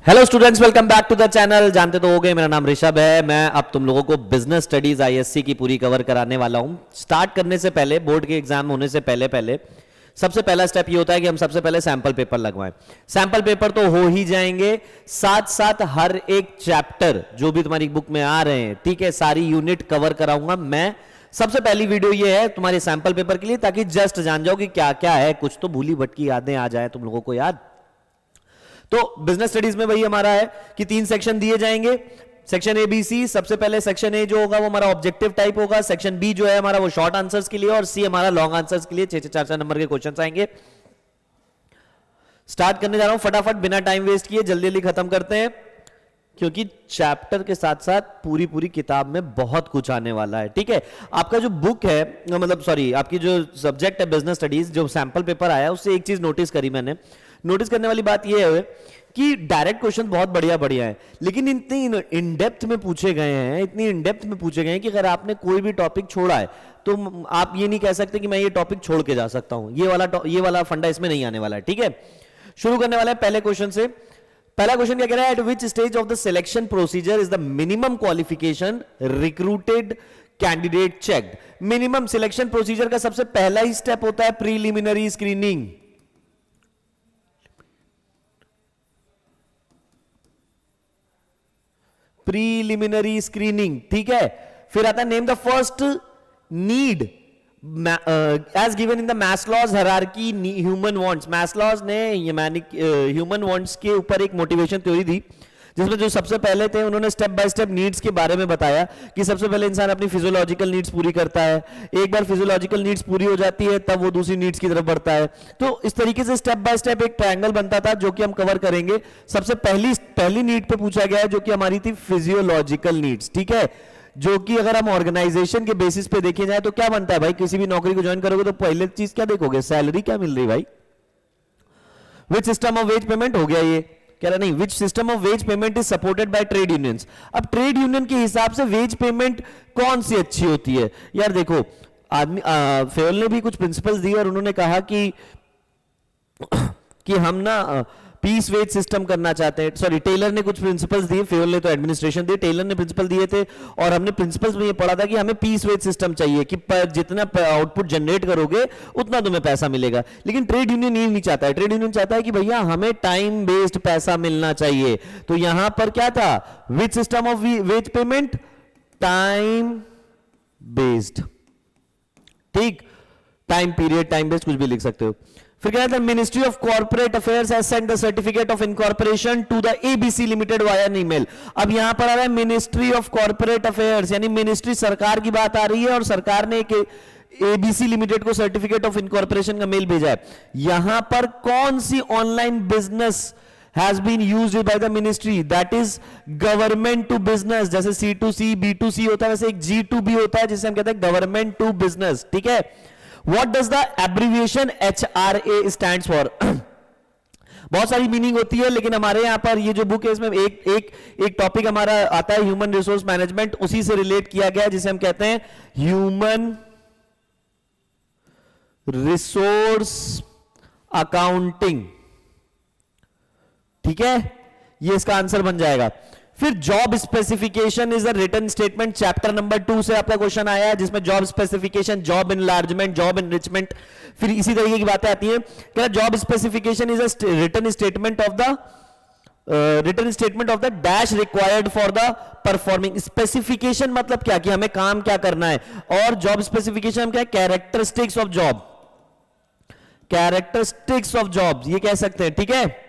Hello students, welcome back to the channel. जानते तो हो गए, मेरा नाम ऋषभ है। मैं अब तुम लोगों को बिजनेस स्टडीज आईएससी की पूरी कवर कराने वाला हूं। स्टार्ट करने से पहले, बोर्ड के एग्जाम होने से पहले पहले सबसे पहला स्टेप ये होता है कि हम सबसे पहले सैंपल पेपर लगवाएं। सैंपल पेपर तो हो ही जाएंगे, साथ साथ हर एक चैप्टर जो भी तुम्हारी बुक में आ रहे हैं, ठीक है, सारी यूनिट कवर कराऊंगा मैं। सबसे पहली वीडियो ये है तुम्हारे सैंपल पेपर के लिए, ताकि जस्ट जान जाओ कि क्या क्या है, कुछ तो भूली भटकी यादें आ जाए तुम लोगों को याद। तो बिजनेस स्टडीज में वही हमारा है कि 3 सेक्शन दिए जाएंगे। Section A B C. सबसे पहले सेक्शन ए जो होगा वो हमारा ऑब्जेक्टिव टाइप होगा। सेक्शन बी जो है हमारा वो शॉर्ट आंसर्स के लिए, और सी हमारा लॉन्ग आंसर्स के लिए 6-6 4-4 नंबर के क्वेश्चन आएंगे। स्टार्ट करने जा रहा हूं फटाफट, बिना टाइम वेस्ट किए जल्दी जल्दी खत्म करते हैं, क्योंकि चैप्टर के साथ साथ पूरी पूरी किताब में बहुत कुछ आने वाला है। ठीक है, आपका जो बुक है, मतलब सॉरी, आपकी जो सब्जेक्ट है बिजनेस स्टडीज, जो सैंपल पेपर आया उससे एक चीज नोटिस करी मैंने। नोटिस करने वाली बात यह है कि डायरेक्ट क्वेश्चन बहुत बढ़िया बढ़िया है, लेकिन इतनी इन डेप्थ में पूछे गए हैं, इतनी इन डेप्थ में पूछे गए हैं कि अगर आपने कोई भी टॉपिक छोड़ा है तो आप ये नहीं कह सकते कि मैं ये टॉपिक छोड़ के जा सकता हूं। ये वाला फंडा इसमें नहीं आने वाला है। ठीक है, शुरू करने वाला है पहले क्वेश्चन से। पहला क्वेश्चन क्या कह रहा है? Eight which stage of the selection procedure is the minimum qualification recruited candidate checked. Minimum selection procedure का सबसे पहला ही स्टेप होता है प्रीलिमिनरी स्क्रीनिंग। प्रीलिमिनरी स्क्रीनिंग, ठीक है। फिर आता है name the first need as given in the Maslow's hierarchy human wants. Maslow's ने ह्यूमन वांट्स के ऊपर एक मोटिवेशन थ्योरी दी, जिसमें जो सबसे पहले थे उन्होंने स्टेप बाय स्टेप नीड्स के बारे में बताया कि सबसे पहले इंसान अपनी फिजियोलॉजिकल नीड्स पूरी करता है। एक बार फिजियोलॉजिकल नीड्स पूरी हो जाती है तब वो दूसरी नीड्स की तरफ बढ़ता है। तो इस तरीके से स्टेप बाय स्टेप एक ट्रायंगल बनता था, जो कि हम कवर करेंगे। सबसे पहली नीड पे पूछा गया है, जो कि हमारी थी फिजियोलॉजिकल नीड्स। ठीक है, जो कि अगर हम ऑर्गेनाइजेशन के बेसिस पे देखे जाए तो क्या बनता है भाई, किसी भी नौकरी को ज्वाइन करोगे तो पहले चीज क्या देखोगे? सैलरी क्या मिल रही भाई। विच सिस्टम ऑफ वेज पेमेंट हो गया ये, कह रहा नहीं, विच system of wage payment is supported by trade unions. अब ट्रेड यूनियन के हिसाब से वेज पेमेंट कौन सी अच्छी होती है? यार देखो, आदमी फेयल ने भी कुछ प्रिंसिपल्स दिए और उन्होंने कहा कि हम ना पीस वेज सिस्टम करना चाहते हैं। सॉरी, टेलर ने कुछ प्रिंसिपल्स दिए, फेयल ने तो एडमिनिस्ट्रेशन दिए, टेलर ने प्रिंसिपल दिए थे। और हमने प्रिंसिपल्स में ये पढ़ा था कि हमें पीस वेज सिस्टम चाहिए, कि जितना आउटपुट जनरेट करोगे उतना तुम्हें पैसा मिलेगा। लेकिन ट्रेड यूनियन ये नहीं चाहता है। ट्रेड यूनियन चाहता है कि भैया हमें टाइम बेस्ड पैसा मिलना चाहिए। तो यहां पर क्या था? Which system of wage payment? Time based. ठीक, टाइम पीरियड, टाइम बेस्ड, कुछ भी लिख सकते हो। फिर क्या था? Ministry of corporate affairs has sent the certificate of incorporation to the ABC limited via an email. अब यहां पर आ रहा है मिनिस्ट्री ऑफ कॉर्पोरेट अफेयर्स, यानी मिनिस्ट्री, सरकार की बात आ रही है, और सरकार ने एक एबीसी लिमिटेड को सर्टिफिकेट ऑफ इनकॉर्पोरेशन का मेल भेजा है। यहां पर कौन सी online business has been used by the ministry? that is government to business। जैसे C2C B2C होता है, वैसे एक G2B होता है, जिसे हम कहते हैं गवर्नमेंट टू बिजनेस। ठीक है, what does the abbreviation HRA stands for? बहुत सारी मीनिंग होती है, लेकिन हमारे यहां पर ये जो बुक है इसमें एक टॉपिक हमारा आता है ह्यूमन रिसोर्स मैनेजमेंट, उसी से रिलेट किया गया, जिसे हम कहते हैं ह्यूमन रिसोर्स अकाउंटिंग। ठीक है, ये इसका आंसर बन जाएगा। फिर job specification is a written statement, chapter number 2 से आपका क्वेश्चन आया है, जिसमें job specification, job enlargement, job enrichment, फिर इसी तरीके की बातें आती हैं। क्या job specification is a written statement of the dash required for the performing. Specification मतलब क्या, कि हमें काम क्या करना है, और जॉब स्पेसिफिकेशन हम क्या है? Characteristics of job, characteristics of job ये कह सकते हैं। ठीक है,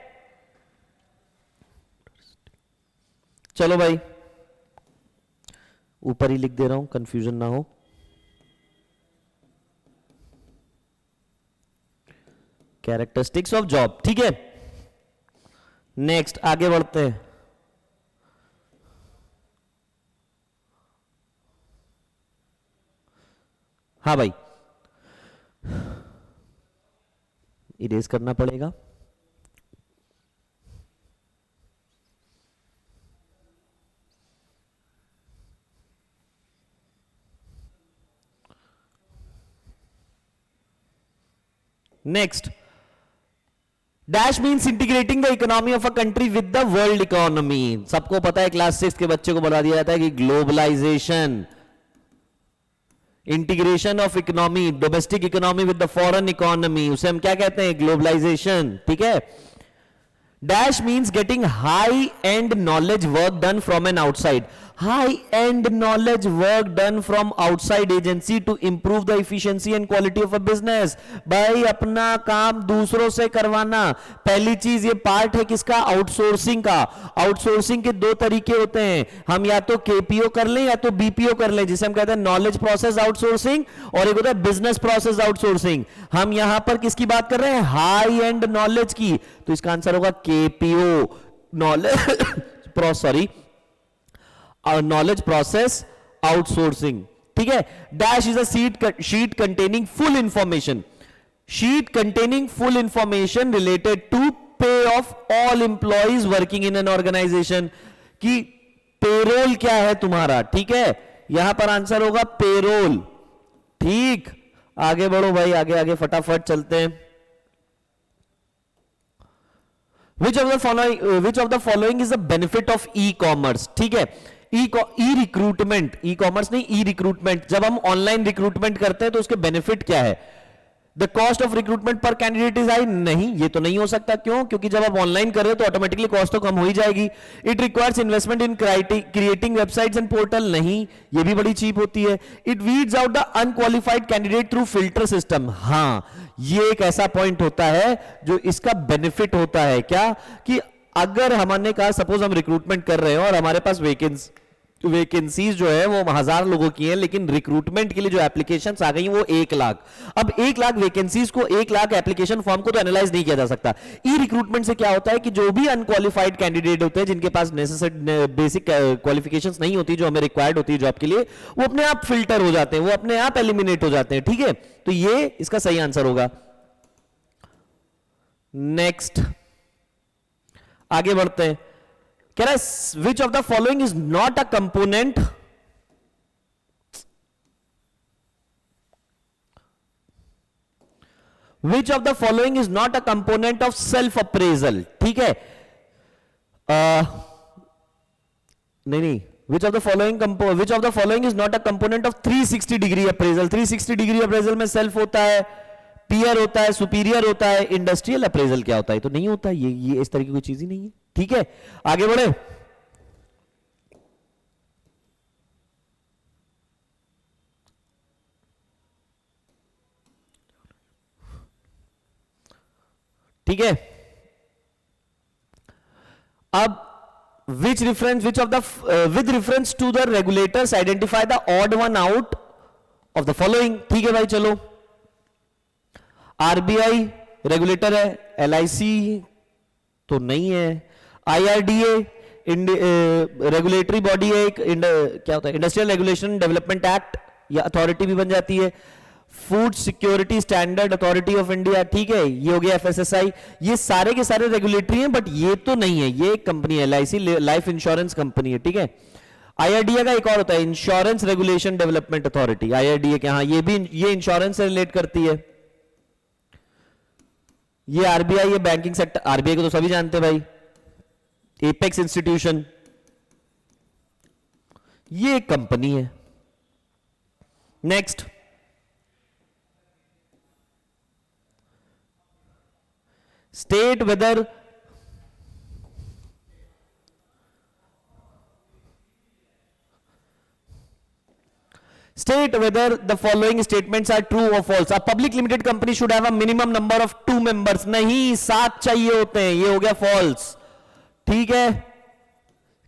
चलो भाई, ऊपर ही लिख दे रहा हूं, कंफ्यूजन ना हो। कैरेक्टरिस्टिक्स ऑफ जॉब, ठीक है। नेक्स्ट आगे बढ़ते हैं। हाँ भाई, इरेज करना पड़ेगा। Next, dash means integrating the economy of a country with the world economy. सबको पता है, क्लास 6 के बच्चे को बता दिया जाता है कि globalisation, integration of economy, domestic economy with the foreign economy, उसे हम क्या कहते हैं? ग्लोबलाइजेशन। ठीक है। Dash means getting high end knowledge work done from an outside, high end knowledge work done from outside agency to improve the efficiency and quality of a business. भाई अपना काम दूसरों से करवाना, पहली चीज ये पार्ट है किसका? आउटसोर्सिंग का। आउटसोर्सिंग के दो तरीके होते हैं, हम या तो केपीओ कर लें या तो बीपीओ कर लें, जिसे हम कहते हैं नॉलेज प्रोसेस आउटसोर्सिंग, और एक होता है बिजनेस प्रोसेस आउटसोर्सिंग। हम यहां पर किसकी बात कर रहे हैं? हाई एंड नॉलेज की, तो इसका आंसर होगा KPO, knowledge knowledge process outsourcing. ठीक है। Dash is a sheet containing full information, sheet containing full information related to pay of all employees working in an organization, कि पेरोल क्या है तुम्हारा। ठीक है, यहां पर आंसर होगा पेरोल। ठीक, आगे बढ़ो भाई, आगे आगे फटाफट चलते हैं। Which of the following is the benefit of e-commerce? ठीक है, ई रिक्रूटमेंट, ई कॉमर्स नहीं, ई रिक्रूटमेंट, जब हम ऑनलाइन रिक्रूटमेंट करते हैं तो उसके बेनिफिट क्या है? द कॉस्ट ऑफ रिक्रूटमेंट पर कैंडिडेट इज हाई, नहीं, ये तो नहीं हो सकता। क्यों? क्योंकि जब आप ऑनलाइन कर रहे हो तो ऑटोमेटिकली कॉस्ट तो कम हो ही जाएगी। It requires investment in creating websites and portal, नहीं, ये भी बड़ी चीप होती है। It weeds out the unqualified candidate through filter system, हाँ, ये एक ऐसा पॉइंट होता है जो इसका बेनिफिट होता है। क्या? कि अगर हमने कहा सपोज हम रिक्रूटमेंट कर रहे हैं और हमारे पास वैकेंसीज जो है वो 1000 लोगों की हैं, लेकिन रिक्रूटमेंट के लिए जो एप्लीकेशंस आ गई वो 1 लाख। अब 1 लाख वैकेंसीज को, 1 लाख एप्लीकेशन फॉर्म को तो एनालाइज नहीं किया जा सकता। ई रिक्रूटमेंट से क्या होता है कि जो भी अनक्वालिफाइड कैंडिडेट होते हैं, जिनके पास नेसेसरी बेसिक क्वालिफिकेशंस नहीं होती जो हमें रिक्वायर्ड होती है जॉब के लिए, वो अपने आप फिल्टर हो जाते हैं, वो अपने आप एलिमिनेट हो जाते हैं। ठीक है, तो ये इसका सही आंसर होगा। नेक्स्ट, आगे बढ़ते हैं। कह रहा है which of the following is not a component, which of the following is not a component of self appraisal. ठीक है, नहीं, which of the following is not a component of 360 degree appraisal. 360 degree appraisal में self होता है, peer होता है, superior होता है, इंडस्ट्रियल अप्रेजल क्या होता है? तो नहीं होता, ये इस तरह की कोई चीज ही नहीं है। ठीक है, आगे बढ़े। ठीक है, अब with reference to the regulators identify the odd one out of the following। ठीक है भाई, चलो, आरबीआई रेगुलेटर है, एलआईसी तो नहीं है, आईआरडीए रेगुलेटरी बॉडी है, क्या होता है, इंडस्ट्रियल रेगुलेशन डेवलपमेंट एक्ट या अथॉरिटी भी बन जाती है, food security standard authority of India. ठीक है, ये हो गया एफएसएसआई। ये सारे के सारे रेगुलेटरी हैं, बट ये तो नहीं है, ये एक कंपनी है, एलआईसी लाइफ इंश्योरेंस कंपनी है। ठीक है, आईआरडीए का एक और होता है, insurance regulation development authority, IRDA के, हाँ, ये इंश्योरेंस से रिलेट करती है। ये आरबीआई, ये बैंकिंग सेक्टर, आरबीआई को तो सभी जानते हैं भाई, एपेक्स इंस्टीट्यूशन, ये एक कंपनी है। Next, state whether State whether the following statements are true or false. A public limited company should have a minimum number of 2 members. नहीं, 7 चाहिए होते हैं, ये हो गया false। ठीक है,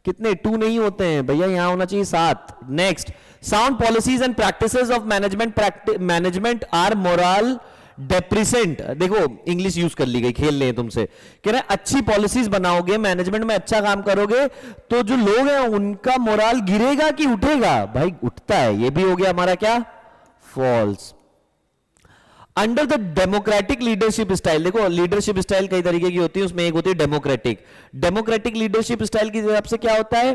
कितने? 2 नहीं होते हैं भैया, यहां होना चाहिए 7। Next, sound policies and practices of management are moral डेप्रिसेंट। देखो इंग्लिश यूज कर ली गई, खेल ले तुमसे। कह रहे अच्छी पॉलिसीज बनाओगे, मैनेजमेंट में अच्छा काम करोगे, तो जो लोग हैं उनका मोराल गिरेगा कि उठेगा? भाई उठता है। ये भी हो गया हमारा क्या? False. Under the democratic leadership style, देखो लीडरशिप स्टाइल कई तरीके की होती है, उसमें एक होती है डेमोक्रेटिक लीडरशिप स्टाइल की हिसाब से क्या होता है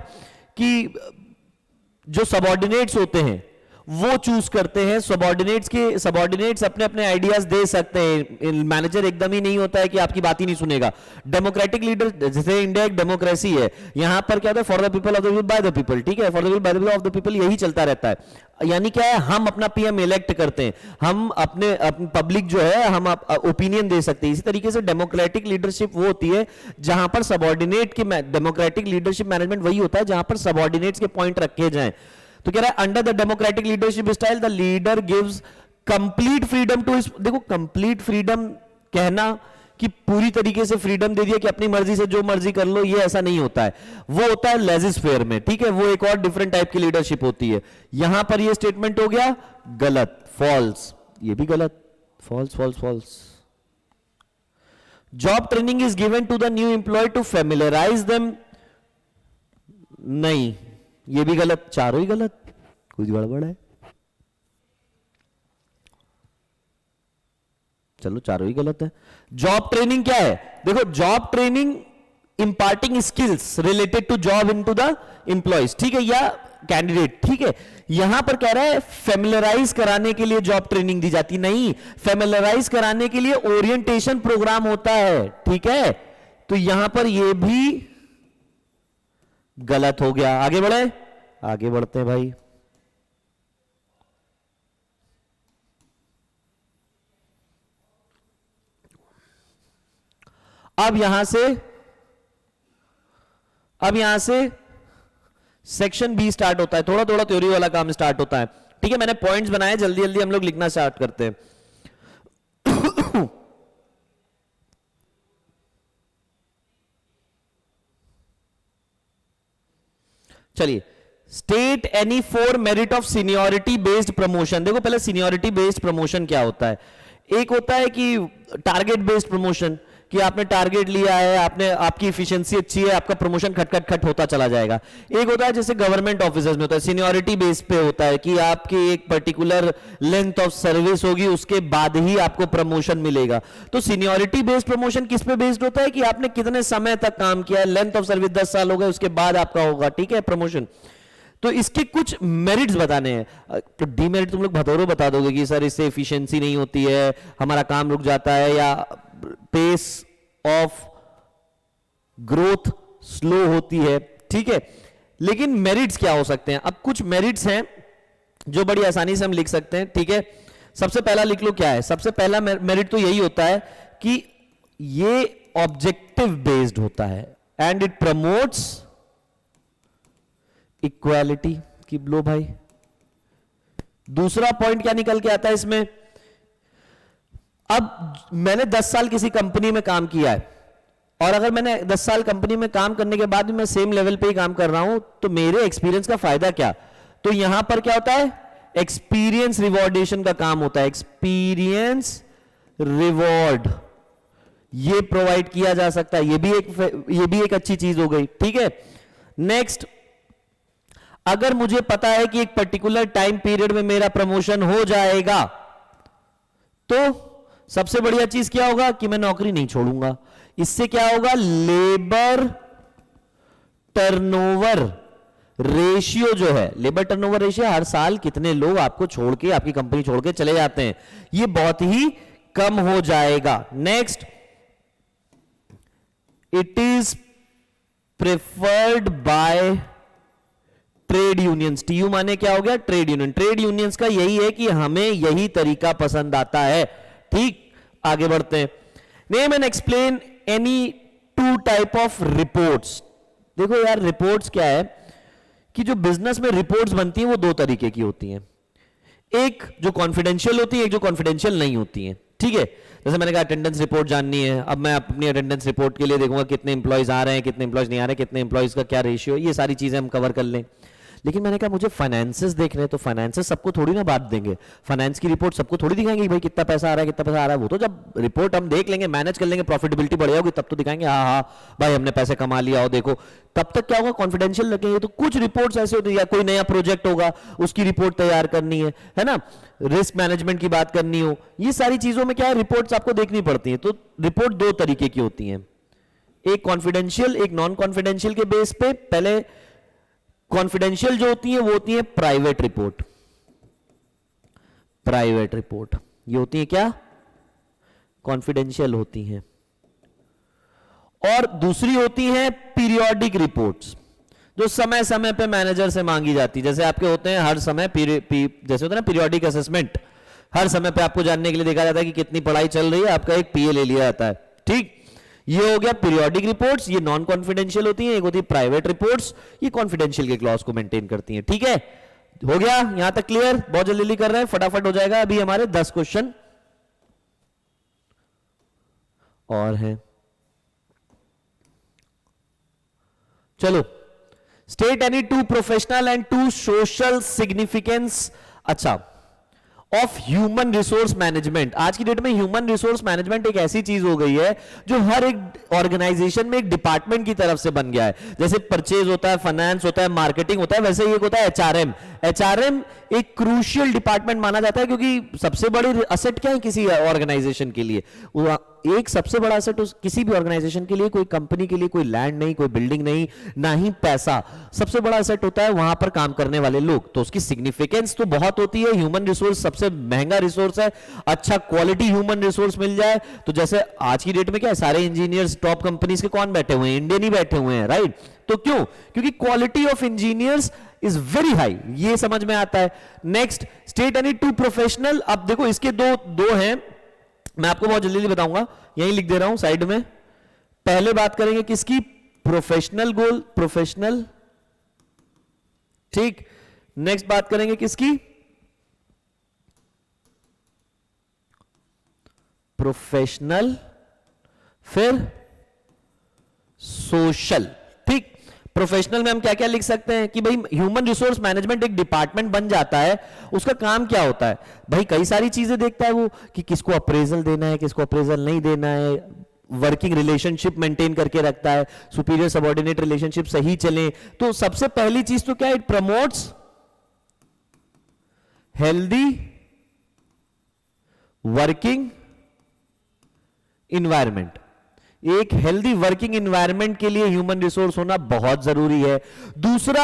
कि जो सबऑर्डिनेट्स होते हैं वो चूज करते हैं। सबॉर्डिनेट्स अपने अपने आइडियाज दे सकते हैं। मैनेजर एकदम ही नहीं होता है कि आपकी बात ही नहीं सुनेगा। डेमोक्रेटिक लीडर, जैसे इंडिया एक डेमोक्रेसी है, यहां पर क्या होता है, for the people of the people by the people, ठीक है, for the people by the people of the people, यही चलता रहता है। यानी क्या है, हम अपना पीएम इलेक्ट करते हैं, हम अपने पब्लिक जो है हम ओपिनियन दे सकते हैं। इसी तरीके से डेमोक्रेटिक लीडरशिप वो होती है जहां पर सबॉर्डिनेट के, डेमोक्रेटिक लीडरशिप मैनेजमेंट वही होता है जहां पर सबॉर्डिनेट्स के पॉइंट रखे जाएं। तो कह रहा है under the democratic leadership style the leader gives complete freedom to his, देखो कंप्लीट फ्रीडम कहना कि पूरी तरीके से फ्रीडम दे दिया कि अपनी मर्जी से जो मर्जी कर लो, ये ऐसा नहीं होता है। वो होता है लेजिस फेयर में, ठीक है, वो एक और डिफरेंट टाइप की लीडरशिप होती है। यहां पर ये स्टेटमेंट हो गया गलत, फॉल्स, ये भी गलत, false false false. Job training is given to the new employee to familiarize them, नहीं, ये भी गलत, चारों ही गलत, कुछ गड़बड़ है। चलो चारों ही गलत है। जॉब ट्रेनिंग क्या है, देखो job training imparting skills related to job into the employees, ठीक है, या कैंडिडेट, ठीक है। यहां पर कह रहा है फेमिलराइज कराने के लिए जॉब ट्रेनिंग दी जाती, नहीं, फेमिलराइज कराने के लिए ओरिएंटेशन प्रोग्राम होता है, ठीक है। तो यहां पर यह भी गलत हो गया। आगे बढ़े, आगे बढ़ते हैं भाई। अब यहां से सेक्शन बी स्टार्ट होता है, थोड़ा थोड़ा थ्योरी वाला काम स्टार्ट होता है, ठीक है। मैंने पॉइंट्स बनाए, जल्दी जल्दी हम लोग लिखना स्टार्ट करते हैं। चलिए, state any four merit of seniority based promotion. देखो पहले सीनियोरिटी बेस्ड प्रमोशन क्या होता है। एक होता है कि टारगेट बेस्ड प्रमोशन, कि आपने टारगेट लिया है, आपने, आपकी इफिशिएंसी अच्छी है, आपका प्रमोशन खट खट खट होता चला जाएगा। एक होता है जैसे गवर्नमेंट ऑफिसर्स में होता है, सीनियोरिटी बेस पे होता है कि आपकी एक पर्टिकुलर लेंथ ऑफ सर्विस होगी, उसके बाद ही आपको प्रमोशन मिलेगा। तो सीनियोरिटी बेस्ड प्रमोशन किस पे बेस्ड होता है कि आपने कितने समय तक काम किया है, लेंथ ऑफ सर्विस 10 साल हो गए, उसके बाद आपका होगा, ठीक है, प्रमोशन। तो इसके कुछ मेरिट्स बताने हैं। तो डीमेरिट तुम लोग भतौरो बता दोगे कि सर इससे एफिशिएंसी नहीं होती है, हमारा काम रुक जाता है, या पेस ऑफ ग्रोथ स्लो होती है, ठीक है। लेकिन मेरिट्स क्या हो सकते हैं? अब कुछ मेरिट्स हैं जो बड़ी आसानी से हम लिख सकते हैं, ठीक है। सबसे पहला लिख लो, क्या है सबसे पहला मेरिट? तो यही होता है कि ये ऑब्जेक्टिव बेस्ड होता है एंड इट प्रमोट्स इक्वालिटी की। लो भाई, दूसरा पॉइंट क्या निकल के आता है इसमें? अब मैंने 10 साल किसी कंपनी में काम किया है, और अगर मैंने 10 साल कंपनी में काम करने के बाद भी मैं सेम लेवल पे ही काम कर रहा हूं, तो मेरे एक्सपीरियंस का फायदा क्या? तो यहां पर क्या होता है? एक्सपीरियंस रिवॉर्डेशन का काम होता है। एक्सपीरियंस रिवॉर्ड ये प्रोवाइड किया जा सकता है, ये भी एक अच्छी चीज हो गई, ठीक है। नेक्स्ट, अगर मुझे पता है कि एक पर्टिकुलर टाइम पीरियड में मेरा प्रमोशन हो जाएगा, तो सबसे बढ़िया चीज क्या होगा कि मैं नौकरी नहीं छोड़ूंगा। इससे क्या होगा? लेबर टर्नओवर रेशियो जो है, लेबर टर्नओवर रेशियो, हर साल कितने लोग आपको छोड़ के, आपकी कंपनी छोड़ के चले जाते हैं, ये बहुत ही कम हो जाएगा। Next, it is preferred by trade unions. TU माने क्या हो गया? Trade union. ट्रेड यूनियंस का यही है कि हमें यही तरीका पसंद आता है, ठीक। आगे बढ़ते हैं। Name and explain any to type of reports. देखो यार, रिपोर्ट्स क्या है कि जो बिजनेस में रिपोर्ट्स बनती हैं वो दो तरीके की होती हैं। एक जो कॉन्फिडेंशियल होती है, एक जो कॉन्फिडेंशियल नहीं होती है, ठीक है। जैसे मैंने कहा अटेंडेंस रिपोर्ट जाननी है, अब मैं अपनी अटेंडेंस रिपोर्ट के लिए देखूंगा कितने इंप्लॉयज आ रहे हैं, कितने इंप्लॉयज नहीं आ रहे, कितने इंप्लॉयज का क्या रेशियो, ये सारी चीजें हम कवर कर लें। लेकिन मैंने कहा मुझे फाइनेंसेस देखने हैं, तो फाइनेंसेस सबको थोड़ी ना बात देंगे, फाइनेंस की रिपोर्ट सबको थोड़ी दिखाएंगे कि भाई कितना पैसा आ रहा है, कितना पैसा आ रहा है। वो तो जब रिपोर्ट हम देख लेंगे, मैनेज कर लेंगे, प्रॉफिटेबिलिटी बढ़ जाएगी, तब तो दिखाएंगे हाँ हाँ भाई हमने पैसे कमा लिया हो देखो। तब तक क्या होगा? कॉन्फिडेंशियल रखेंगे। तो कुछ रिपोर्ट्स ऐसे होती है, या कोई नया प्रोजेक्ट होगा उसकी रिपोर्ट तैयार करनी है ना, रिस्क मैनेजमेंट की बात करनी हो, ये सारी चीजों में क्या है, रिपोर्ट्स आपको देखनी पड़ती है। तो रिपोर्ट दो तरीके की होती है, एक कॉन्फिडेंशियल, एक नॉन कॉन्फिडेंशियल के बेस पे। पहले कॉन्फिडेंशियल जो होती है वो होती है प्राइवेट रिपोर्ट, प्राइवेट रिपोर्ट, ये होती है क्या, कॉन्फिडेंशियल होती हैं। और दूसरी होती है पीरियोडिक रिपोर्ट्स, जो समय समय पे मैनेजर से मांगी जाती, जैसे आपके होते हैं हर समय जैसे होता है ना पीरियोडिक असेसमेंट, हर समय पे आपको जानने के लिए देखा जाता है कि कितनी पढ़ाई चल रही है, आपका एक पीए ले लिया जाता है। ठीक, ये हो गया पीरियोडिक रिपोर्ट्स, ये नॉन कॉन्फिडेंशियल होती हैं। एक होती है प्राइवेट रिपोर्ट्स, ये कॉन्फिडेंशियल के क्लॉज को मेंटेन करती हैं। ठीक है, हो गया यहां तक क्लियर? बहुत जल्दी कर रहे हैं, फटाफट हो जाएगा। अभी हमारे 10 क्वेश्चन और हैं। चलो, state any two professional and two social significance अच्छा ऑफ ह्यूमन रिसोर्स मैनेजमेंट। आज की डेट में ह्यूमन रिसोर्स मैनेजमेंट एक ऐसी चीज हो गई है जो हर एक ऑर्गेनाइजेशन में एक डिपार्टमेंट की तरफ से बन गया है। जैसे परचेज होता है, फाइनेंस होता है, मार्केटिंग होता है, वैसे ही एक होता है एचआरएम। एचआरएम एक क्रूशियल डिपार्टमेंट माना जाता है, क्योंकि सबसे बड़ी असेट क्या है किसी ऑर्गेनाइजेशन के लिए? एक सबसे बड़ा असेट किसी भी ऑर्गेनाइजेशन के लिए, कोई कंपनी के लिए कोई लैंड नहीं, कोई बिल्डिंग नहीं, ना ही पैसा। सबसे बड़ा असेट होता है वहां पर काम करने वाले लोग। तो उसकी सिग्निफिकेंस तो बहुत होती है। ह्यूमन रिसोर्स सबसे महंगा रिसोर्स है। अच्छा क्वालिटी ह्यूमन रिसोर्स मिल जाए तो, जैसे आज की डेट में क्या है, सारे इंजीनियर्स टॉप कंपनीज के कौन बैठे हुए हैं? इंडियन ही बैठे हुए हैं, राइट? तो क्यों? क्योंकि quality of engineers is very high, ये समझ में आता है। Next, state any two professional. अब देखो इसके दो हैं, मैं आपको बहुत जल्दी बताऊंगा, यहीं लिख दे रहा हूं साइड में। पहले बात करेंगे किसकी? प्रोफेशनल गोल, प्रोफेशनल। ठीक, नेक्स्ट बात करेंगे किसकी? प्रोफेशनल, फिर सोशल। ठीक, प्रोफेशनल में हम क्या क्या लिख सकते हैं कि भाई ह्यूमन रिसोर्स मैनेजमेंट एक डिपार्टमेंट बन जाता है। उसका काम क्या होता है भाई? कई सारी चीजें देखता है वो, कि किसको अप्रेजल देना है, किसको अप्रेजल नहीं देना है, वर्किंग रिलेशनशिप मेंटेन करके रखता है, सुपीरियर सबऑर्डिनेट रिलेशनशिप सही चले। तो सबसे पहली चीज तो क्या है? It promotes healthy working environment. एक हेल्दी वर्किंग एनवायरनमेंट के लिए ह्यूमन रिसोर्स होना बहुत जरूरी है। दूसरा,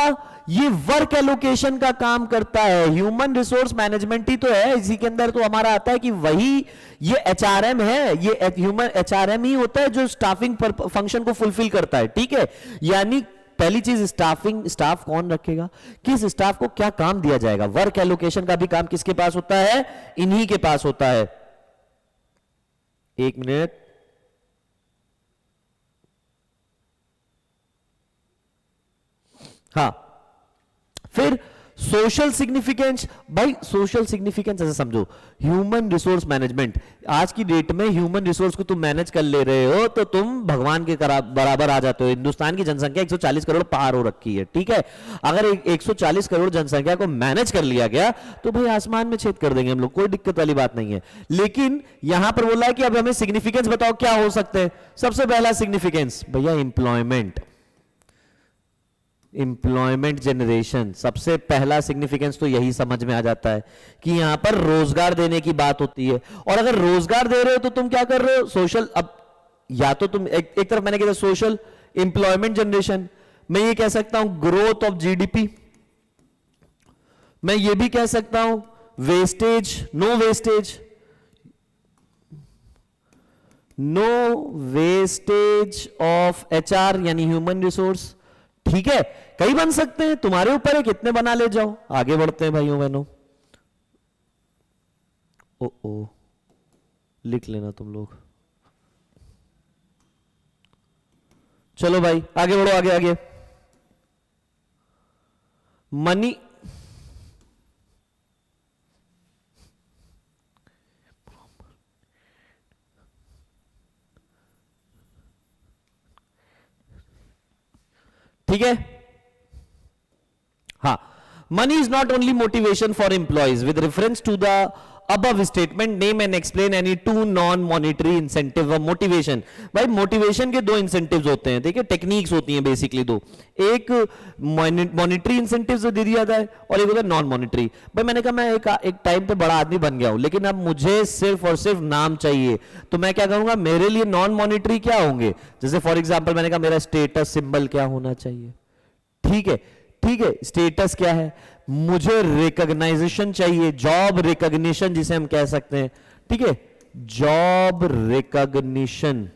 ये वर्क एलोकेशन का काम करता है। ह्यूमन रिसोर्स मैनेजमेंट ही तो है, इसी के अंदर तो हमारा आता है कि वही ये एचआरएम है। ये ह्यूमन एचआरएम ही होता है जो स्टाफिंग फंक्शन को फुलफिल करता है। ठीक है, यानी पहली चीज स्टाफिंग, स्टाफ कौन रखेगा, किस स्टाफ को क्या काम दिया जाएगा। वर्क एलोकेशन का भी काम किसके पास होता है? इन्हीं के पास होता है। एक मिनट, हाँ, फिर सोशल सिग्निफिकेंस। भाई सोशल सिग्निफिकेंस ऐसे समझो, ह्यूमन रिसोर्स मैनेजमेंट। आज की डेट में ह्यूमन रिसोर्स को तुम मैनेज कर ले रहे हो तो तुम भगवान के बराबर आ जाते हो। हिंदुस्तान की जनसंख्या 140 करोड़ पार हो रखी है। ठीक है, अगर 140 करोड़ जनसंख्या को मैनेज कर लिया गया तो भाई आसमान में छेद कर देंगे हम लोग, कोई दिक्कत वाली बात नहीं है। लेकिन यहां पर बोला है कि अब हमें सिग्निफिकेंस बताओ क्या हो सकते हैं। सबसे पहला सिग्निफिकेंस भैया एम्प्लॉयमेंट, एम्प्लॉयमेंट जनरेशन। सबसे पहला सिग्निफिकेंस तो यही समझ में आ जाता है कि यहां पर रोजगार देने की बात होती है। और अगर रोजगार दे रहे हो तो तुम क्या कर रहे हो? सोशल। अब या तो तुम एक तरफ मैंने कहा सोशल एम्प्लॉयमेंट जनरेशन, मैं ये कह सकता हूं ग्रोथ ऑफ जीडीपी, मैं ये भी कह सकता हूं wastage, no wastage, no wastage of HR यानी ह्यूमन रिसोर्स। ठीक है, कई बन सकते हैं, तुम्हारे ऊपर है कितने बना ले जाओ। आगे बढ़ते हैं भाइयों बहनों। ओ लिख लेना तुम लोग। चलो भाई आगे बढ़ो, आगे आगे। मनी, ठीक है, हाँ। Money is not only motivation for employees with reference to the above statement name and explain any two non monetary incentive of motivation. भाई मोटिवेशन के दो इंसेंटिव्स होते हैं, देखिए टेक्निक्स होती हैं बेसिकली दो, एक मॉनिटरी इंसेंटिव्स दे दिया जाए और एक होता है नॉन मॉनिटरी। भाई मैंने कहा मैं एक टाइम पे बड़ा आदमी बन गया हूं, लेकिन अब मुझे सिर्फ और सिर्फ नाम चाहिए, तो मैं क्या करूंगा, मेरे लिए नॉन मॉनिटरी क्या होंगे। जैसे फॉर एग्जाम्पल मैंने कहा मेरा स्टेटस सिंबल क्या होना चाहिए। ठीक है, ठीक है, स्टेटस क्या है, मुझे रिकॉग्नाइजेशन चाहिए, जॉब रिकॉग्निशन जिसे हम कह सकते हैं, ठीक है, जॉब रिकॉग्निशन।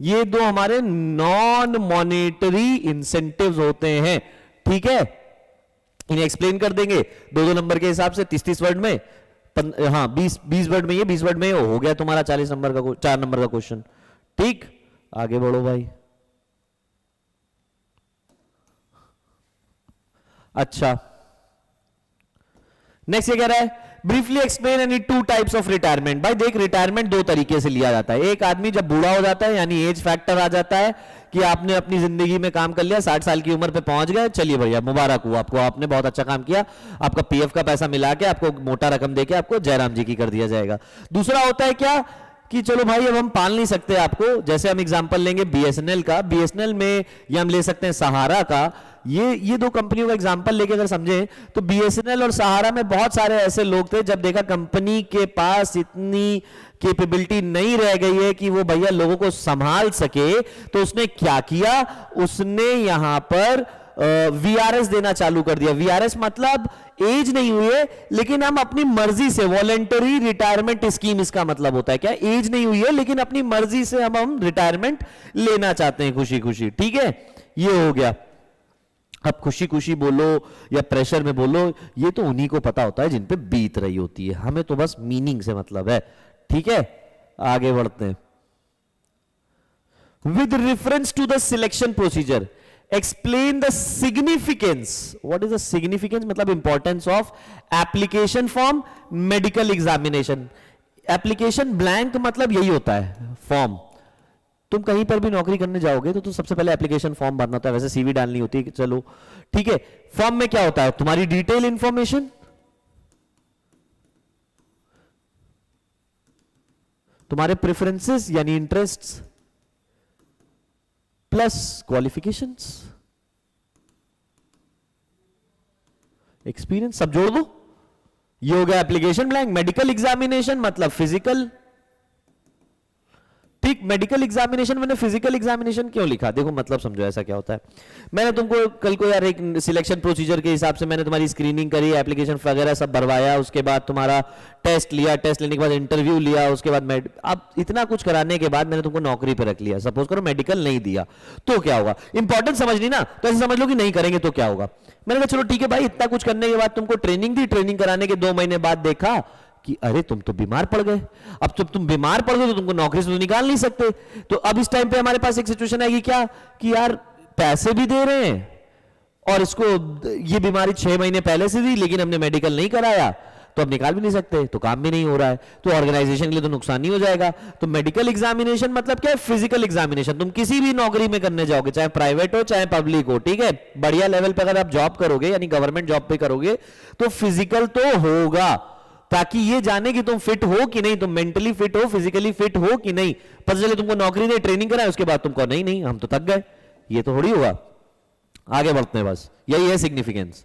ये दो हमारे नॉन मॉनेटरी इंसेंटिव्स होते हैं, ठीक है। इन्हें एक्सप्लेन कर देंगे दो दो नंबर के हिसाब से, 30-30 वर्ड में, हाँ 20 वर्ड में, ये 20 वर्ड में हो गया तुम्हारा 40 नंबर का, 4 नंबर का क्वेश्चन। ठीक, आगे बढ़ो भाई। अच्छा, नेक्स्ट ये कह रहा है briefly explain any 2 types of retirement. भाई देख, रिटायरमेंट दो तरीके से लिया जाता है। एक आदमी जब बूढ़ा हो जाता है, यानी एज फैक्टर आ जाता है कि आपने अपनी जिंदगी में काम कर लिया, 60 साल की उम्र पे पहुंच गए, चलिए भैया मुबारक हो आपको, आपने बहुत अच्छा काम किया, आपका पीएफ का पैसा मिला के आपको मोटा रकम देके आपको जयराम जी की कर दिया जाएगा। दूसरा होता है क्या कि चलो भाई अब हम पाल नहीं सकते आपको, जैसे हम एग्जांपल लेंगे बीएसएनएल का, बीएसएनएल में, या हम ले सकते हैं सहारा का, ये दो कंपनियों का एग्जांपल लेके अगर समझें तो बीएसएनएल और सहारा में बहुत सारे ऐसे लोग थे, जब देखा कंपनी के पास इतनी कैपेबिलिटी नहीं रह गई है कि वो भैया लोगों को संभाल सके, तो उसने क्या किया, उसने यहां पर वीआरएस देना चालू कर दिया। वीआरएस मतलब एज नहीं हुई है लेकिन हम अपनी मर्जी से, वॉलेंटरी रिटायरमेंट स्कीम इसका मतलब होता है क्या, एज नहीं हुई है लेकिन अपनी मर्जी से हम रिटायरमेंट लेना चाहते हैं खुशी खुशी, ठीक है, ये हो गया। अब खुशी खुशी बोलो या प्रेशर में बोलो, ये तो उन्हीं को पता होता है जिन पे बीत रही होती है, हमें तो बस मीनिंग से मतलब है, ठीक है। आगे बढ़ते हैं। With reference to the selection procedure explain the significance. What is the significance, मतलब importance of application form medical examination. Application blank मतलब यही होता है, फॉर्म। तुम कहीं पर भी नौकरी करने जाओगे तो सबसे पहले एप्लीकेशन फॉर्म भरना होता है, वैसे सीवी डालनी होती है, चलो ठीक है। फॉर्म में क्या होता है, तुम्हारी डिटेल इंफॉर्मेशन, तुम्हारे प्रेफरेंसेस यानी इंटरेस्ट्स, प्लस क्वालिफिकेशंस, एक्सपीरियंस, सब जोड़ दो, ये हो गया एप्लीकेशन ब्लैंक। मेडिकल एग्जामिनेशन मतलब फिजिकल, ठीक। मेडिकल एग्जामिनेशन मैंने फिजिकल एग्जामिनेशन क्यों लिखा, देखो मतलब समझो ऐसा क्या होता है। मैंने तुमको कल को यार एक सिलेक्शन प्रोसीजर के हिसाब से मैंने तुम्हारी स्क्रीनिंग करी, एप्लीकेशन वगैरह सब भरवाया, उसके बाद तुम्हारा टेस्ट लिया, टेस्ट लेने के बाद इंटरव्यू लिया, उसके बाद अब इतना कुछ कराने के बाद मैंने तुमको नौकरी पर रख लिया। सपोज करो मेडिकल नहीं दिया तो क्या होगा, इंपॉर्टेंट समझनी ना, तो ऐसे समझ लो कि नहीं करेंगे तो क्या होगा। मैंने कहा चलो ठीक है भाई, इतना कुछ करने के बाद तुमको ट्रेनिंग दी, ट्रेनिंग कराने के 2 महीने बाद देखा कि अरे तुम तो बीमार पड़ गए। अब जब तुम बीमार पड़ गए तो तुमको नौकरी से तो निकाल नहीं सकते, तो अब इस टाइम पे हमारे पास एक सिचुएशन आएगी क्या कि यार पैसे भी दे रहे हैं और इसको ये बीमारी 6 महीने पहले से थी लेकिन हमने मेडिकल नहीं कराया, तो अब निकाल भी नहीं सकते, तो काम भी नहीं हो रहा है, तो ऑर्गेनाइजेशन के लिए तो नुकसान ही हो जाएगा। तो मेडिकल एग्जामिनेशन मतलब क्या है, फिजिकल एग्जामिनेशन। तुम किसी भी नौकरी में करने जाओगे, चाहे प्राइवेट हो चाहे पब्लिक हो, ठीक है, बढ़िया लेवल पे अगर आप जॉब करोगे यानी गवर्नमेंट जॉब पे करोगे तो फिजिकल तो होगा, ताकि ये जाने कि तुम फिट हो कि नहीं, तुम मेंटली फिट हो, फिजिकली फिट हो कि नहीं। पता चले तुमको नौकरी दे, ट्रेनिंग कराए, उसके बाद तुमको नहीं नहीं हम तो थक गए, ये तो थोड़ी होगा। आगे बढ़ते हैं, बस यही है सिग्निफिकेंस।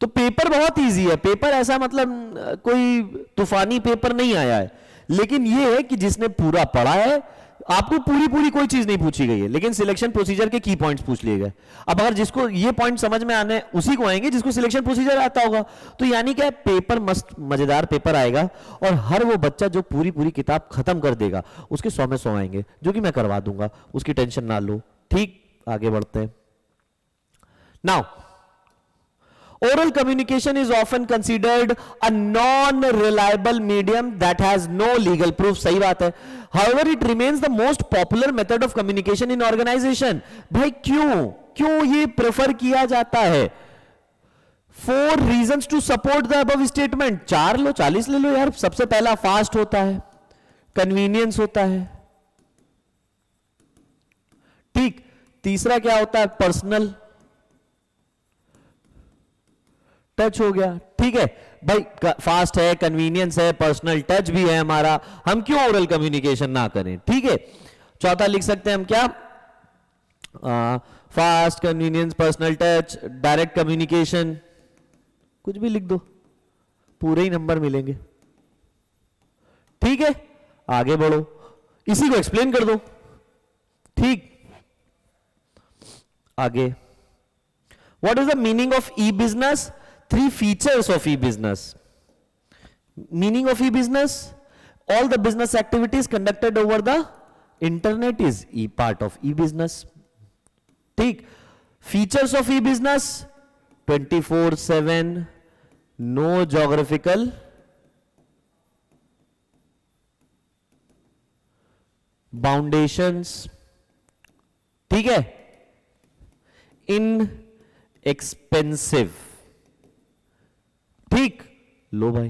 तो पेपर बहुत इजी है, पेपर ऐसा मतलब कोई तूफानी पेपर नहीं आया है, लेकिन ये है कि जिसने पूरा पढ़ा है, आपको पूरी कोई चीज नहीं पूछी गई है, लेकिन सिलेक्शन प्रोसीजर के की पॉइंट्स पूछ लिए गए। अब अगर जिसको ये पॉइंट समझ में आने उसी को आएंगे जिसको सिलेक्शन प्रोसीजर आता होगा, तो यानी क्या पेपर मस्त मजेदार पेपर आएगा, और हर वो बच्चा जो पूरी किताब खत्म कर देगा उसके 100 में 100 आएंगे, जो कि मैं करवा दूंगा, उसकी टेंशन ना लो, ठीक। आगे बढ़ते हैं। Now oral communication is often considered a non-reliable medium that has no legal proof. सही बात है। However, it remains the most popular method of communication in organization. भाई क्यों ये प्रेफर किया जाता है? 4 reasons to support the above statement. 4 लो, 40 ले लो यार। सबसे पहला फास्ट होता है, कन्वीनियंस होता है, ठीक। तीसरा क्या होता है, पर्सनल टच हो गया, ठीक है भाई, फास्ट है, कन्वीनियंस है, पर्सनल टच भी है हमारा, हम क्यों ओरल कम्युनिकेशन ना करें, ठीक है। चौथा लिख सकते हैं हम क्या, fast, convenience, personal touch, direct communication, कुछ भी लिख दो, पूरे ही नंबर मिलेंगे, ठीक है। आगे बढ़ो, इसी को एक्सप्लेन कर दो, ठीक। आगे What is the meaning of e-business? 3 features of e-business. Meaning of e-business: all the business activities conducted over the internet is part of e-business. ठीक. Features of e-business: 24/7, no geographical बाउंडेशंस, ठीक है, इन एक्सपेंसिव, ठीक, लो भाई,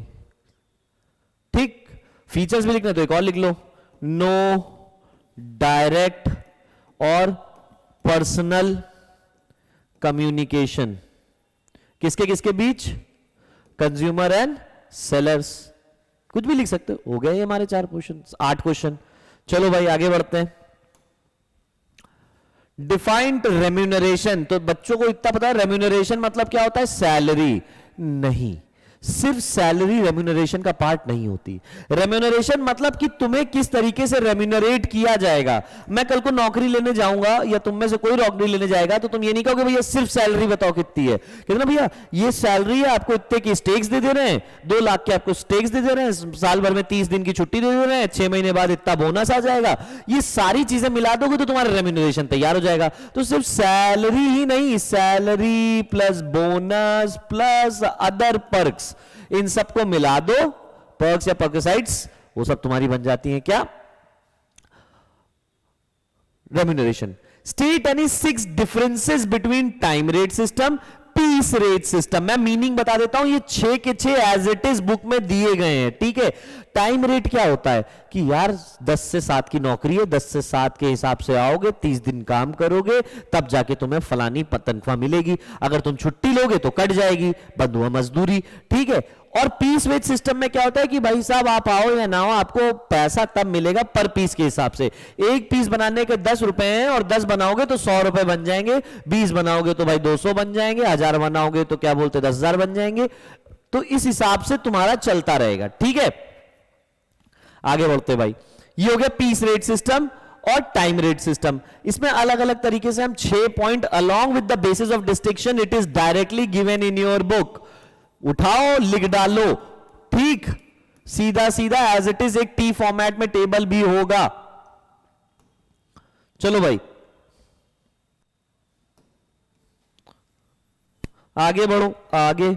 ठीक. फीचर्स भी लिखना तो एक और लिख लो: नो डायरेक्ट और पर्सनल कम्युनिकेशन. किसके किसके बीच? Consumer and sellers. कुछ भी लिख सकते हो. गए हमारे 4 क्वेश्चन, 8 क्वेश्चन. चलो भाई आगे बढ़ते हैं. Defined remuneration. तो बच्चों को इतना पता है रेम्यूनरेशन मतलब क्या होता है? सैलरी. नहीं, सिर्फ सैलरी रेम्यूनरेशन का पार्ट नहीं होती. रेम्यूनरेशन मतलब कि तुम्हें किस तरीके से रेम्यूनरेट किया जाएगा. मैं कल को नौकरी लेने जाऊंगा या तुम में से कोई नौकरी लेने जाएगा तो तुम ये नहीं कहोगे भैया सिर्फ सैलरी बताओ कितनी है. कहते ना भैया ये सैलरी है, आपको इतने की स्टेक्स दे रहे हैं, 2 लाख के आपको स्टेक्स दे रहे हैं, साल भर में 30 दिन की छुट्टी दे रहे हैं, 6 महीने बाद इतना बोनस आ जाएगा. ये सारी चीजें मिला दोगे तो तुम्हारा रेम्यूनरेशन तैयार हो जाएगा. तो सिर्फ सैलरी ही नहीं, salary plus bonus plus other perks, इन सबको मिला दो, पर्क्स या पर्क्साइड्स, वो सब तुम्हारी बन जाती हैं क्या? Remuneration. State any 6 differences between time rate system, piece rate system. मैं मीनिंग बता देता हूं, ये 6 के 6 एज इट इज बुक में दिए गए हैं, ठीक है. टाइम रेट क्या होता है कि यार 10 से 7 की नौकरी है, 10 से 7 के हिसाब से आओगे, 30 दिन काम करोगे, तब जाके तुम्हें फलानी तनख्वाह मिलेगी. अगर तुम छुट्टी लोगे तो कट जाएगी, बंद हुआ मजदूरी, ठीक है. और पीस वेज सिस्टम में क्या होता है कि भाई साहब आप आओ या ना हो, आपको पैसा तब मिलेगा पर पीस के हिसाब से. एक पीस बनाने के 10 रुपए हैं और 10 बनाओगे तो 100 रुपए बन जाएंगे, 20 बनाओगे तो भाई 200 बन जाएंगे, 1000 बनाओगे तो क्या बोलते 10,000 बन जाएंगे. तो इस हिसाब से तुम्हारा चलता रहेगा, ठीक है. आगे बढ़ते भाई. ये हो गया पीस रेट सिस्टम और टाइम रेट सिस्टम. इसमें अलग अलग तरीके से हम 6 point along with the basis of distinction it is directly given in your book. उठाओ लिख डालो, ठीक, सीधा सीधा एज इट इज. एक टी फॉर्मेट में टेबल भी होगा. चलो भाई आगे बढ़ो. आगे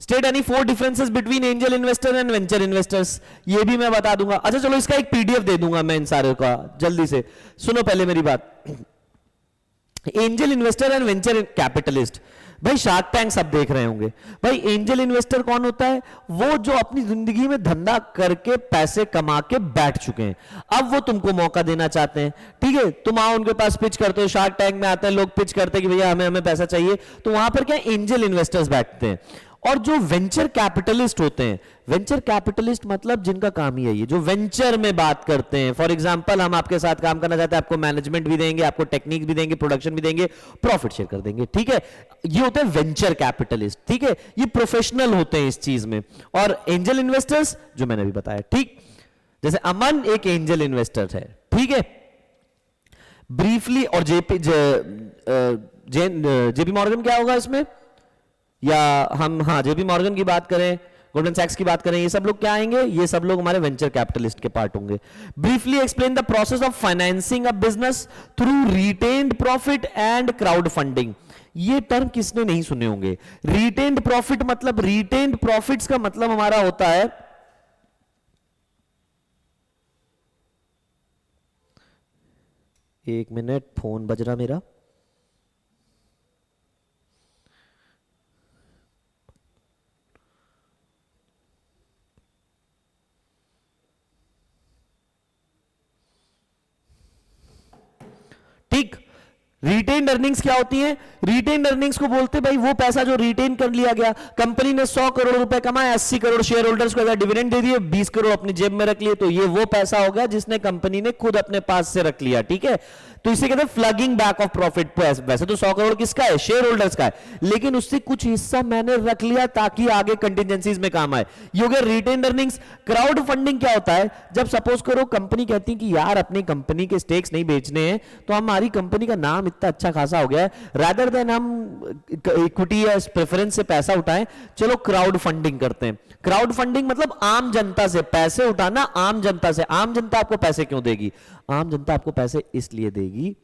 state any 4 differences between angel investor and venture investors. ये भी मैं बता दूंगा. अच्छा चलो इसका एक पीडीएफ दे दूंगा मैं इन सारे का, जल्दी से सुनो पहले मेरी बात. Angel investor and venture capitalist. भाई शार्क टैंक सब देख रहे होंगे. भाई एंजल इन्वेस्टर कौन होता है? वो जो अपनी जिंदगी में धंधा करके पैसे कमा के बैठ चुके हैं, अब वो तुमको मौका देना चाहते हैं, ठीक है. तुम आओ उनके पास पिच करते हो, शार्क टैंक में आते हैं लोग, पिच करते हैं कि भैया हमें हमें पैसा चाहिए, तो वहां पर क्या एंजल इन्वेस्टर्स बैठते हैं. और जो वेंचर कैपिटलिस्ट होते हैं, वेंचर कैपिटलिस्ट मतलब जिनका काम ही है ये जो वेंचर में बात करते हैं. फॉर एग्जांपल हम आपके साथ काम करना चाहते हैं, आपको मैनेजमेंट भी देंगे, आपको टेक्निक्स भी देंगे, प्रोडक्शन भी देंगे, प्रॉफिट शेयर कर देंगे, ठीक है. ये होते हैं वेंचर कैपिटलिस्ट, ठीक है. ये प्रोफेशनल होते हैं इस चीज में. और एंजल इन्वेस्टर्स जो मैंने अभी बताया, ठीक, जैसे अमन एक एंजल इन्वेस्टर है, ठीक है. ब्रीफली. और जेपी मॉर्गन क्या होगा इसमें, या हम हाँ जेपी मॉर्गन की बात करें, गोल्डमैन सैक्स की बात करें, ये सब लोग क्या आएंगे? ये सब लोग हमारे वेंचर कैपिटलिस्ट के पार्ट होंगे. Briefly explain the process of financing a business through retained profit and crowd funding. ये टर्म किसने नहीं सुने होंगे? रिटेन्ड प्रॉफिट मतलब, रिटेन्ड प्रॉफिट्स का मतलब हमारा होता है, एक मिनट फोन बज रहा मेरा. ठीक. रिटेन्ड अर्निंग्स क्या होती है? रिटेन्ड अर्निंग्स को बोलते भाई वो पैसा जो रिटेन कर लिया गया. कंपनी ने 100 करोड़ रुपए कमाए, 80 करोड़ शेयर होल्डर्स को डिविडेंड दे दिए, 20 करोड़ अपनी जेब में रख लिए, तो ये वो पैसा हो गया जिसने कंपनी ने खुद अपने पास से रख लिया, ठीक है. तो इसे कहते हैं फ्लगिंग बैक ऑफ प्रॉफिट. वैसे तो 100 करोड़ किसका है? शेयर होल्डर्स का है, लेकिन उससे कुछ हिस्सा मैंने रख लिया ताकि आगे कंटिजेंसीज में काम आए. ये हो गया रिटेन्ड अर्निंग्स. क्राउड फंडिंग क्या होता है? जब सपोज करो कंपनी कहती है कि यार अपनी कंपनी के स्टेक्स नहीं बेचने हैं, तो हमारी कंपनी का नाम इतना अच्छा खासा हो गया है, रादर देन हम इक्विटी या प्रेफरेंस से पैसा उठाएं, चलो क्राउड फंडिंग करते हैं। क्राउड फंडिंग मतलब आम जनता से पैसे उठाना, आम जनता से। आम जनता आपको पैसे क्यों देगी? आम जनता आपको पैसे इसलिए देगी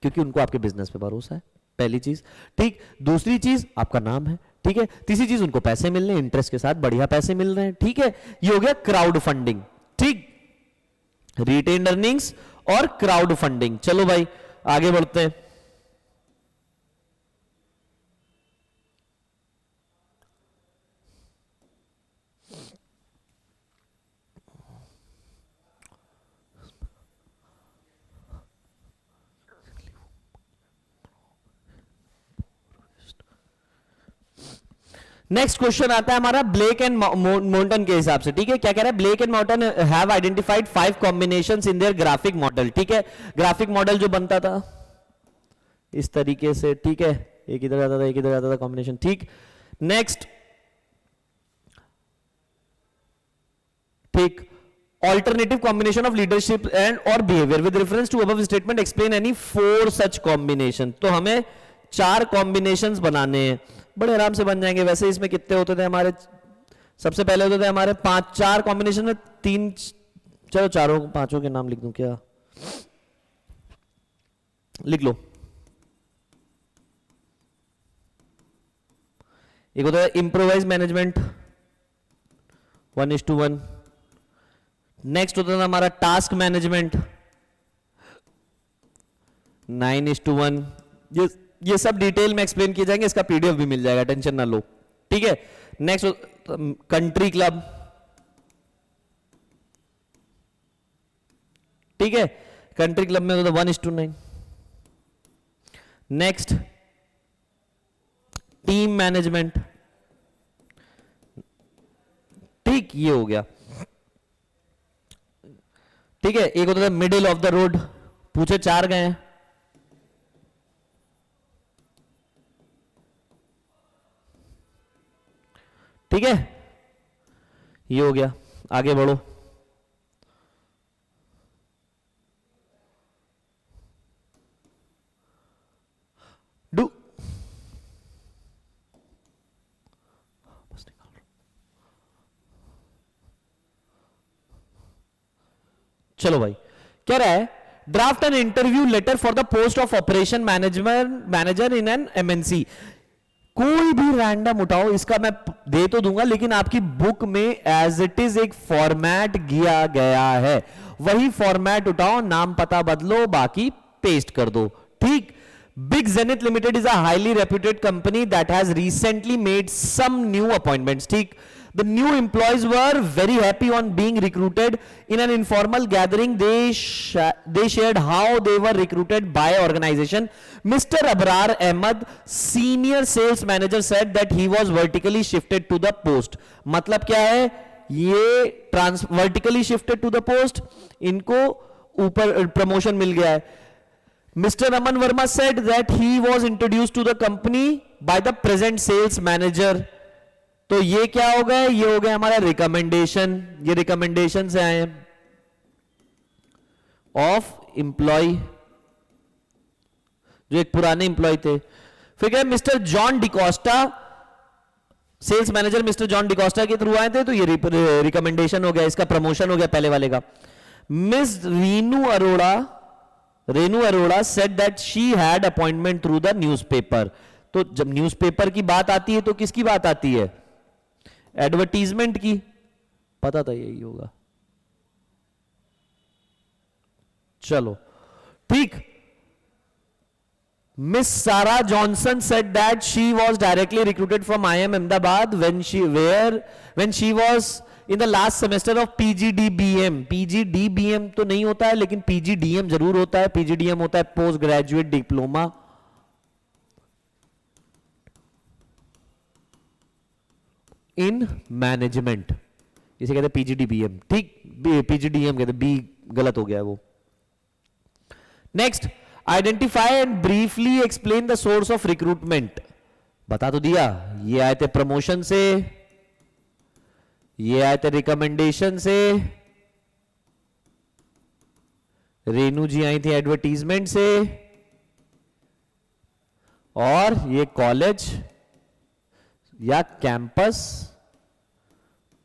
क्योंकि उनको आपके बिजनेस पे भरोसा है, पहली चीज। ठीक, दूसरी चीज आपका नाम है। ठीक है, तीसरी चीज उनको पैसे मिल रहे हैं, इंटरेस्ट के साथ बढ़िया पैसे मिल रहे हैं। ठीक है, ये हो गया क्राउड फंडिंग। ठीक, रिटेन्ड अर्निंग्स और क्राउड फंडिंग। चलो भाई आगे बढ़ते हैं। नेक्स्ट क्वेश्चन आता है हमारा ब्लेक एंड मॉर्टन के हिसाब से। ठीक है, क्या कह रहा है? Blake and Morton have identified 5 combinations in their graphic model. ठीक है, ग्राफिक मॉडल जो बनता था इस तरीके से। ठीक है, एक इधर आता था, एक इधर आता था, कॉम्बिनेशन। ठीक, नेक्स्ट। ठीक, alternative combination of leadership and और behaviour with reference to above statement explain any 4 such combination. तो हमें 4 कॉम्बिनेशंस बनाने हैं, बड़े आराम से बन जाएंगे। वैसे इसमें कितने होते थे हमारे? सबसे पहले होते थे हमारे 4 कॉम्बिनेशन में 3, चलो चारों 5 के नाम लिख दूं क्या? लिख लो। एक होता है इंप्रोवाइज मैनेजमेंट 1:1। नेक्स्ट होता था हमारा टास्क मैनेजमेंट 9:1। ये सब डिटेल में एक्सप्लेन किए जाएंगे, इसका पीडीएफ भी मिल जाएगा, टेंशन ना लो। ठीक है, नेक्स्ट कंट्री क्लब। ठीक है, कंट्री क्लब में होता 1:9। Next team management. ठीक, ये हो गया। ठीक है, एक होता था मिडिल ऑफ द रोड, पूछे 4 गए हैं। ठीक है, ये हो गया। आगे बढ़ो। डू चलो भाई, क्या रहा है? Draft an interview letter for the post of operation manager in an MNC. कोई भी रैंडम उठाओ, इसका मैं दे तो दूंगा लेकिन आपकी बुक में एज इट इज एक फॉर्मेट किया गया है, वही फॉर्मेट उठाओ, नाम पता बदलो, बाकी पेस्ट कर दो। ठीक, Big Zenith Limited is a highly reputed company that has recently made some new appointments. ठीक, the new employees were very happy on being recruited. In an informal gathering they shared how they were recruited by organization. Mr. Abrar Ahmed, senior sales manager, said that he was vertically shifted to the post. मतलब क्या है? ये vertically shifted to the post, इनको ऊपर promotion मिल गया है। Mr. Aman Verma said that he was introduced to the company by the present sales manager. तो ये क्या हो गया? ये हो गया हमारा रिकमेंडेशन। ये रिकमेंडेशन से आए ऑफ एम्प्लॉय, जो एक पुराने एम्प्लॉय थे। फिर क्या? Mister John D'Costa, sales manager Mister John D'Costa के थ्रू आए थे, तो ये रिकमेंडेशन हो गया, इसका प्रमोशन हो गया पहले वाले का। Miss Renu Arora said that she had appointment through the newspaper. तो जब न्यूज़पेपर की बात आती है तो किसकी बात आती है? एडवर्टीजमेंट की। पता था यही होगा। चलो ठीक, Miss Sarah Johnson said that she was directly recruited from IIM Ahmedabad when she was in the last semester of PGDBM. PGDBM तो नहीं होता है, लेकिन PGDM जरूर होता है. PGDM होता है post graduate diploma. In management, इसे कहते हैं PGDBM. ठीक, PGDM कहते हैं, बी गलत हो गया वो. Next, identify and briefly explain the source of recruitment. बता तो दिया, ये आए थे प्रमोशन से, ये आए थे रिकमेंडेशन से, रेनू जी आई थी एडवर्टीजमेंट से, और ये कॉलेज या कैंपस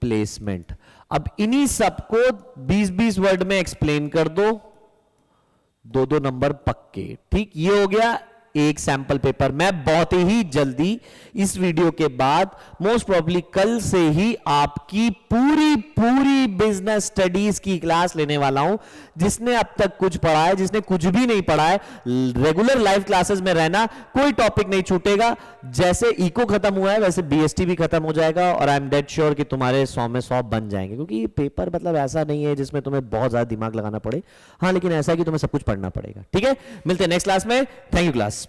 प्लेसमेंट। अब इन्हीं सबको 20-20 वर्ड में एक्सप्लेन कर दो, 2-2 नंबर पक्के। ठीक, ये हो गया एक सैंपल पेपर। मैं बहुत ही जल्दी इस वीडियो के बाद मोस्ट प्रोबेबली कल से ही आपकी पूरी पूरी बिजनेस स्टडीज की क्लास लेने वाला हूं। जिसने अब तक कुछ पढ़ा है, जिसने कुछ भी नहीं पढ़ा है, रेगुलर लाइव क्लासेस में रहना, कोई टॉपिक नहीं छूटेगा। जैसे इको खत्म हुआ है वैसे बीएसटी भी खत्म हो जाएगा और आई एम डेड श्योर कि तुम्हारे 100 में 100 बन जाएंगे, क्योंकि ये पेपर मतलब ऐसा नहीं है जिसमें तुम्हें बहुत ज्यादा दिमाग लगाना पड़े। हाँ, लेकिन ऐसा है कि तुम्हें सब कुछ पढ़ना पड़ेगा। ठीक है, मिलते हैं नेक्स्ट क्लास में। Thank you class.